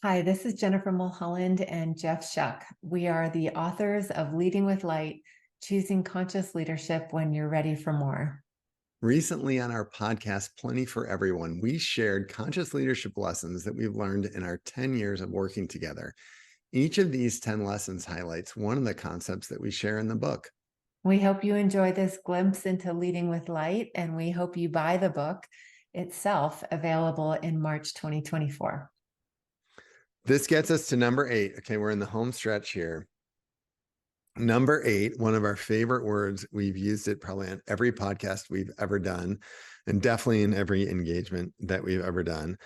Hi, this is Jennifer Mulholland and Jeff Shuck. We are the authors of Leading with Light, Choosing Conscious Leadership When You're Ready for More. Recently on our podcast, Plenty for Everyone, we shared conscious leadership lessons that we've learned in our 10 years of working together. Each of these 10 lessons highlights one of the concepts that we share in the book. We hope you enjoy this glimpse into Leading with Light, and we hope you buy the book itself, available in March 2024. This gets us to number 8. Okay, we're in the home stretch here. Number 8, one of our favorite words. We've used it probably on every podcast we've ever done, and definitely in every engagement that we've ever done.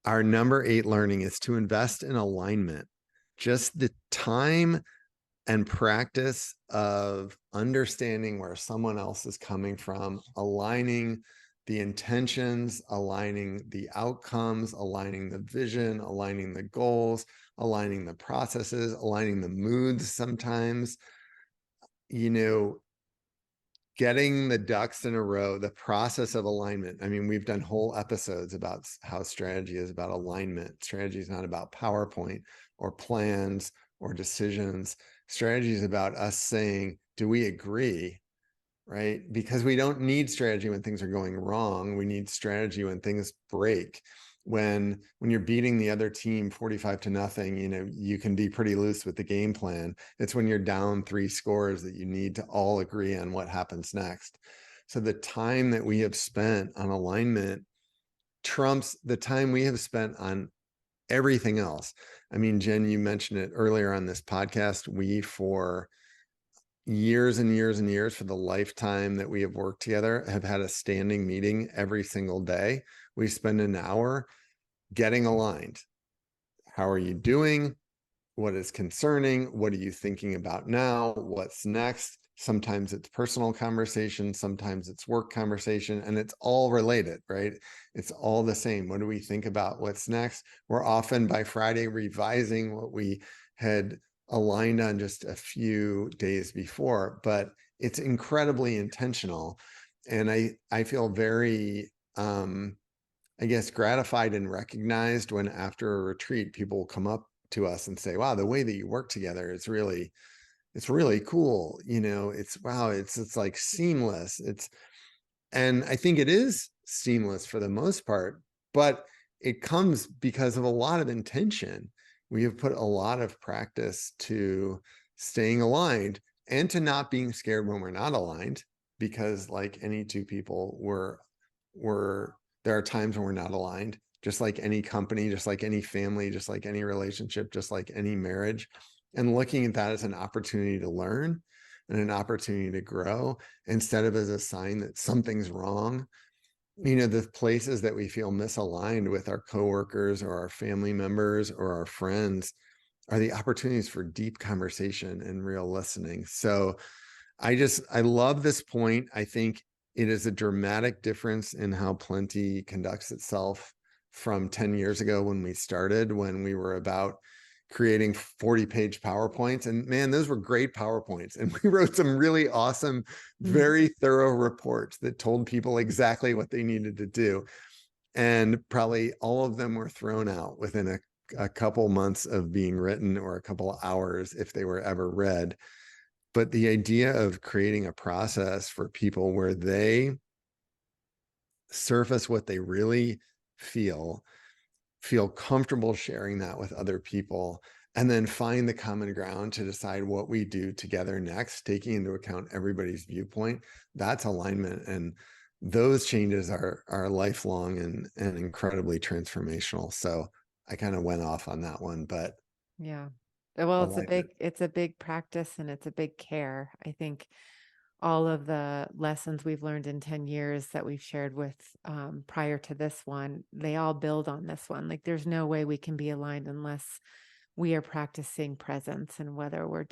Our number 8 learning is to invest in alignment. Just the time and practice of understanding where someone else is coming from, aligning the intentions, aligning the outcomes, aligning the vision, aligning the goals, aligning the processes, aligning the moods sometimes, getting the ducks in a row, the process of alignment. I mean, we've done whole episodes about how strategy is about alignment. Strategy is not about PowerPoint or plans or decisions. Strategy is about us saying, do we agree? Right? Because we don't need strategy when things are going wrong. We need strategy when things break. When you're beating the other team 45-0, you can be pretty loose with the game plan. It's when you're down 3 scores that you need to all agree on what happens next. So the time that we have spent on alignment trumps the time we have spent on everything else. I mean, Jen, you mentioned it earlier on this podcast. We, for years and years and years, for the lifetime that we have worked together, have had a standing meeting every single day. We spend an hour getting aligned. How are you doing? What is concerning? What are you thinking about now? What's next? Sometimes it's personal conversation, sometimes it's work conversation, and it's all related, right? It's all the same. What do we think about what's next? We're often by Friday revising what we had aligned on just a few days before, but it's incredibly intentional. And I feel very I guess gratified and recognized when after a retreat people will come up to us and say, wow, the way that you work together is it's really cool. It's wow, it's like seamless. And I think it is seamless for the most part, but it comes because of a lot of intention. We have put a lot of practice to staying aligned and to not being scared when we're not aligned, because like any two people, there are times when we're not aligned, just like any company, just like any family, just like any relationship, just like any marriage. And looking at that as an opportunity to learn and an opportunity to grow instead of as a sign that something's wrong. The places that we feel misaligned with our coworkers or our family members or our friends are the opportunities for deep conversation and real listening. So I love this point. I think it is a dramatic difference in how Plenty conducts itself from 10 years ago when we started, when we were about creating 40-page PowerPoints. And man, those were great PowerPoints. And we wrote some really awesome, very thorough reports that told people exactly what they needed to do. And probably all of them were thrown out within a couple months of being written, or a couple hours if they were ever read. But the idea of creating a process for people where they surface what they really feel comfortable sharing that with other people, and then find the common ground to decide what we do together next, taking into account everybody's viewpoint, that's alignment. And those changes are lifelong and incredibly transformational. So I kind of went off on that one, but Yeah. Well, alignment. it's a big practice and it's a big care. I think all of the lessons we've learned in 10 years that we've shared with prior to this one, they all build on this one. Like there's no way we can be aligned unless we are practicing presence, and whether we're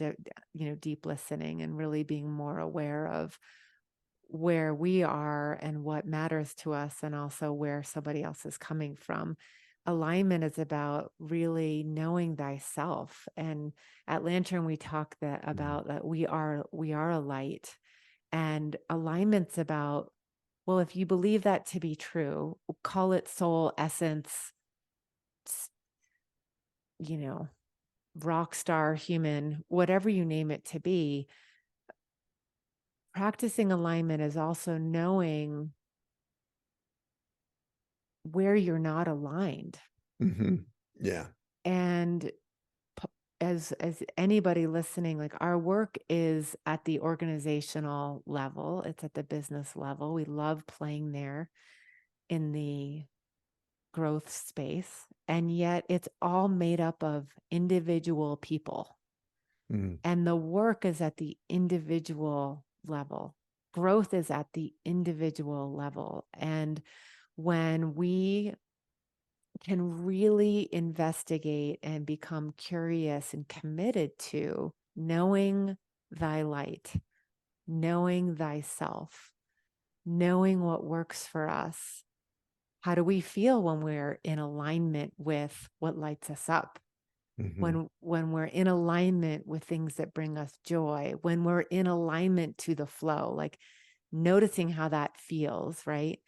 deep listening and really being more aware of where we are and what matters to us, and also where somebody else is coming from. Alignment is about really knowing thyself. And at Lantern, we talk about that we are a light, and alignment's about, well, if you believe that to be true, call it soul, essence, you know, rock star human, whatever you name it to be, practicing alignment is also knowing where you're not aligned. Yeah. And p- as anybody listening, like our work is at the organizational level, it's at the business level. We love playing there in the growth space, and yet it's all made up of individual people. Mm. And the work is at the individual level. Growth is at the individual level. And when we can really investigate and become curious and committed to knowing thy light, knowing thyself, knowing what works for us. How do we feel when we're in alignment with what lights us up? Mhm. When we're in alignment with things that bring us joy, when we're in alignment to the flow, like noticing how that feels, right?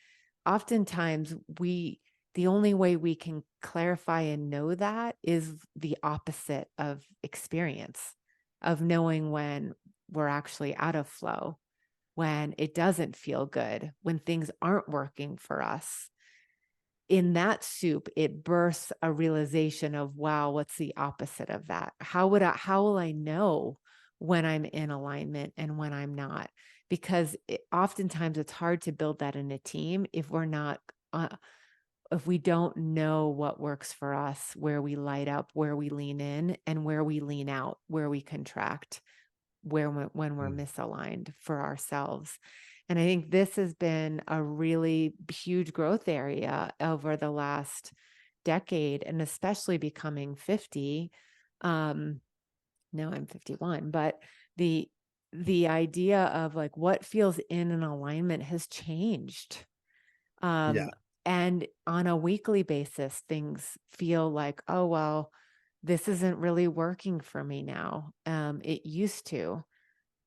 Oftentimes the only way we can clarify and know that is the opposite of experience, of knowing when we're actually out of flow, when it doesn't feel good, when things aren't working for us. In that soup, it bursts a realization of, wow, what's the opposite of that? How will I know when I'm in alignment and when I'm not? Because oftentimes it's hard to build that in a team if we're not, if we don't know what works for us, where we light up, where we lean in, and where we lean out, where we contract, when we're Mm. misaligned for ourselves. And I think this has been a really huge growth area over the last decade, and especially becoming 50. Um, now I'm 51, but the the idea of like what feels in an alignment has changed. Yeah. Um, and on a weekly basis, things feel like, oh well, this isn't really working for me now. It used to.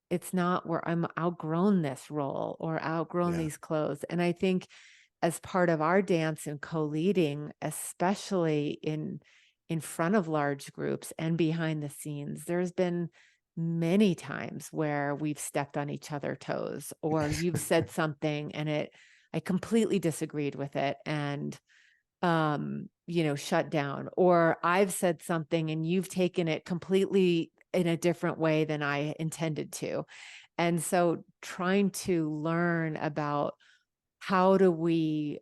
It's not, where I'm outgrown this role or outgrown Yeah. these clothes. And I think as part of our dance and co-leading, especially in front of large groups and behind the scenes, there's been many times where we've stepped on each other's toes, or you've said something and I completely disagreed with it and shut down, or I've said something and you've taken it completely in a different way than I intended to. And so trying to learn about how do we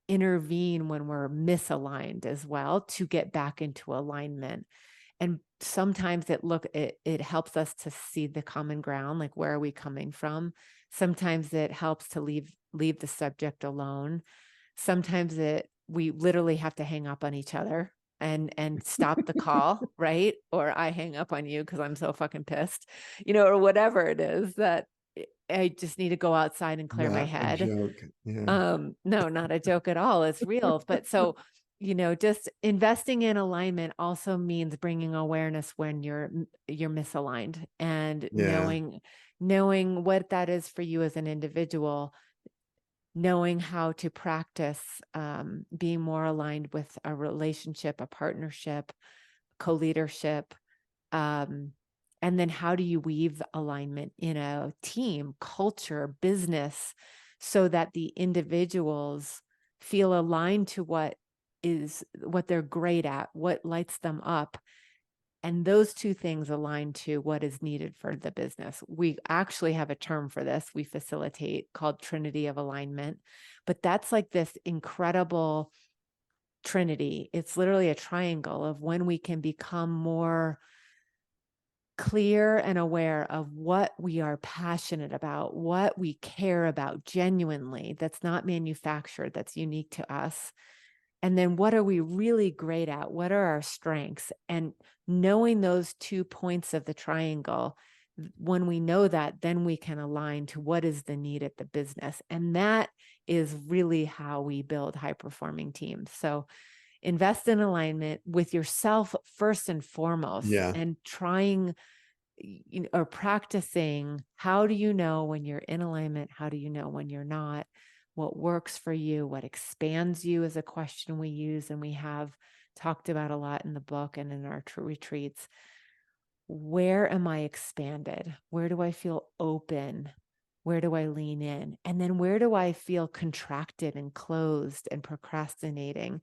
intervene when we're misaligned as well to get back into alignment. And sometimes it helps us to see the common ground, like where are we coming from? Sometimes it helps to leave the subject alone. Sometimes we literally have to hang up on each other and stop the call, right? Or I hang up on you because I'm so fucking pissed, or whatever it is that I just need to go outside and clear my Not a head. joke. Yeah. No, not a joke at all. It's real. But so, just investing in alignment also means bringing awareness when you're misaligned, and Yeah. knowing what that is for you as an individual, knowing how to practice being more aligned with a relationship, a partnership, co-leadership. Um, and then how do you weave alignment in a team, culture, business, so that the individuals feel aligned to what they're great at, what lights them up, and those two things align to what is needed for the business. We actually have a term for this we facilitate called Trinity of Alignment, but that's like this incredible trinity. It's literally a triangle of when we can become more clear and aware of what we are passionate about, what we care about genuinely, that's not manufactured, that's unique to us. And then what are we really great at? What are our strengths? And knowing those 2 points of the triangle, when we know that, then we can align to what is the need at the business. And that is really how we build high performing teams. So invest in alignment with yourself first and foremost, Yeah. and trying or practicing. How do you know when you're in alignment? How do you know when you're not? What works for you? What expands you is a question we use, and we have talked about a lot in the book and in our retreats. Where am I expanded? Where do I feel open? Where do I lean in? And then where do I feel contracted and closed and procrastinating?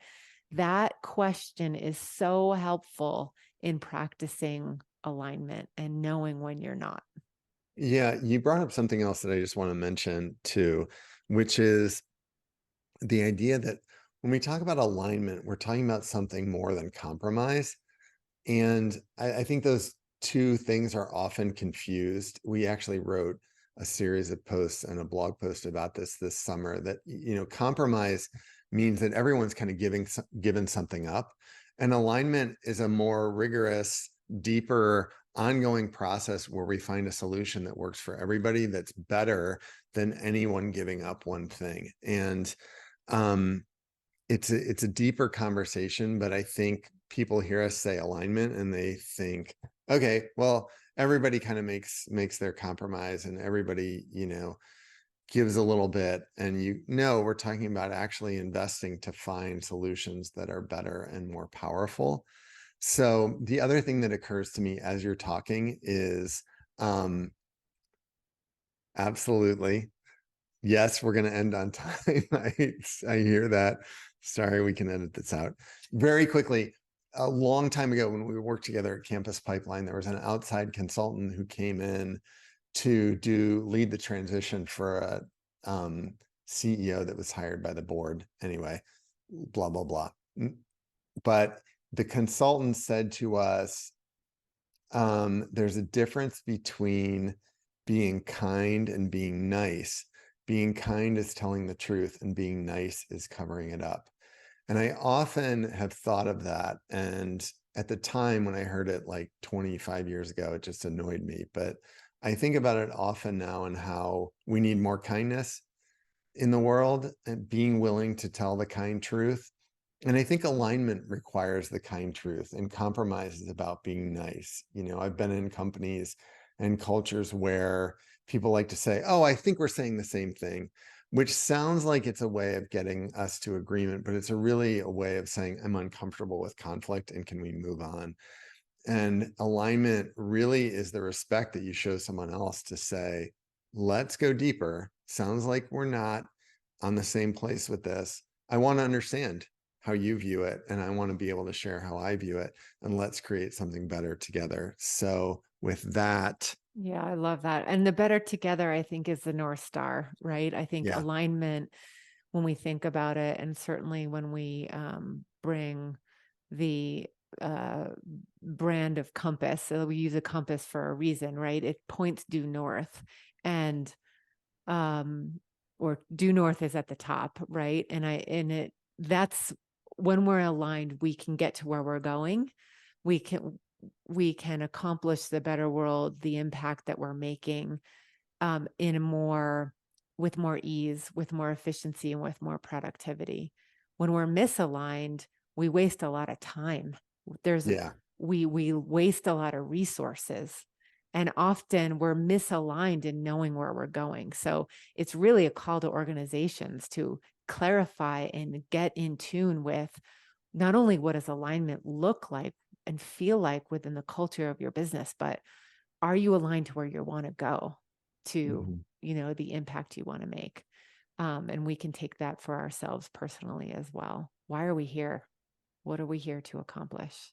That question is so helpful in practicing alignment and knowing when you're not. Yeah, you brought up something else that I just want to mention too, which is the idea that when we talk about alignment, we're talking about something more than compromise. And I think those two things are often confused. We actually wrote a series of posts and a blog post about this summer that, compromise means that everyone's kind of given something up. And alignment is a more rigorous, deeper, ongoing process where we find a solution that works for everybody that's better than anyone giving up one thing. And um, it's a deeper conversation, but I think people hear us say alignment and they think, okay, well, everybody kind of makes their compromise and everybody, gives a little bit. And we're talking about actually investing to find solutions that are better and more powerful. So the other thing that occurs to me as you're talking is um absolutely. Yes, we're going to end on time. I hear that. Sorry, we can edit this out. Very quickly, a long time ago when we worked together at Campus Pipeline, there was an outside consultant who came in to lead the transition for a CEO that was hired by the board. Anyway, blah, blah, blah. But the consultant said to us, there's a difference between being kind and being nice. Being kind is telling the truth, and being nice is covering it up. And I often have thought of that. And at the time when I heard it like 25 years ago, it just annoyed me. But I think about it often now and how we need more kindness in the world and being willing to tell the kind truth. And I think alignment requires the kind truth, and compromise is about being nice. I've been in companies and cultures where people like to say, oh, I think we're saying the same thing, which sounds like it's a way of getting us to agreement, but it's really a way of saying, I'm uncomfortable with conflict and can we move on? And alignment really is the respect that you show someone else to say, let's go deeper. Sounds like we're not on the same place with this. I want to understand how you view it, and I want to be able to share how I view it, and let's create something better together. So with that, Yeah, I love that. And the better together, I think, is the North Star, right? I think yeah, alignment, when we think about it, and certainly when we bring the uh, brand of compass, so we use a compass for a reason, right? It points due north, and um, or due north is at the top, right? That's when we're aligned, we can get to where we're going. We can we can accomplish the better world, the impact that we're making in a more with more ease, with more efficiency, and with more productivity. When we're misaligned, we waste a lot of time. There's yeah, we waste a lot of resources. And often we're misaligned in knowing where we're going. So it's really a call to organizations to clarify and get in tune with not only what does alignment look like and feel like within the culture of your business, but are you aligned to where you want to go, to mhm. the impact you want to make? And we can take that for ourselves personally as well. Why are we here? What are we here to accomplish?